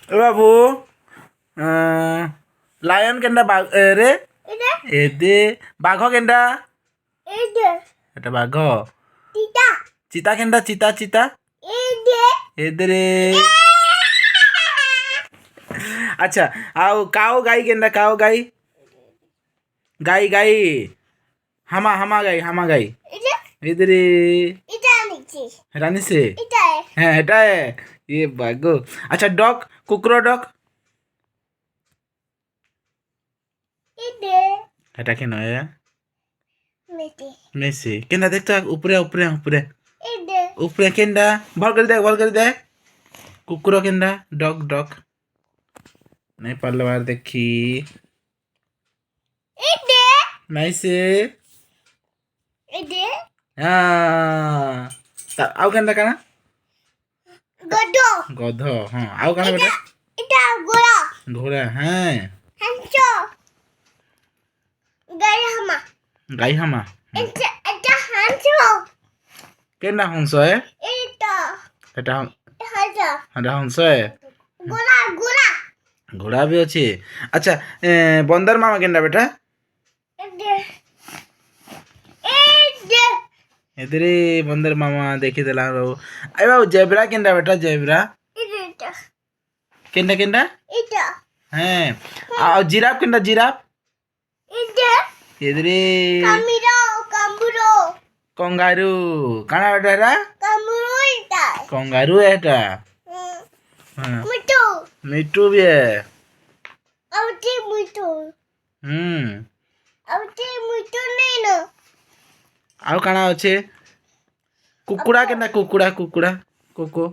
এ বাবু lion কেনটা রে এদে বাঘ কেনটা এটা বাঘ চিতা কেনটা চিতা চিতা এদে রে আচ্ছা আউ কাউ গাই কেনটা কাউ গাই গাই গাই হামা হামা গাই এদে রে এটা নিছে হ্যাঁ এটা এ বাঘ আচ্ছা ডগ কুকুর ডগ এটা কেন মেসি কেনটা দেখতো উপরে উপরে উপরে উপরে কেনটা ভাল করে দেখ কুকুর কেনটা ডগ ডগ नहीं पारले बार देखी नाइसे हाँ आउ केनटा काना गध हाँ आउ काना बेटा घोड़ा हाँ गाई हमा केनटा हंस है এটা हंस है घोड़ा भी अच्छे अच्छा बंदर मामा केनटा बेटा एदरे बंदर मामा देखी देला अरे बाबू जेब्रा केनटा बेटा जेब्रा केनटा केनटा हाँ आ जिराफ केनटा जिराफ एदरे कंगारू काना बेटा एटा कंगारू है एटा मिट्टू भी है आउ काना अच्छे कुकुड़ा केनटा कुकुड़ा कुकुड़ा कोको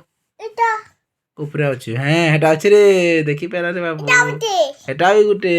ऊपरे अच्छे हाँ हेटा अच्छे रे देखी पारा रे बाबू हेटा भी गुटे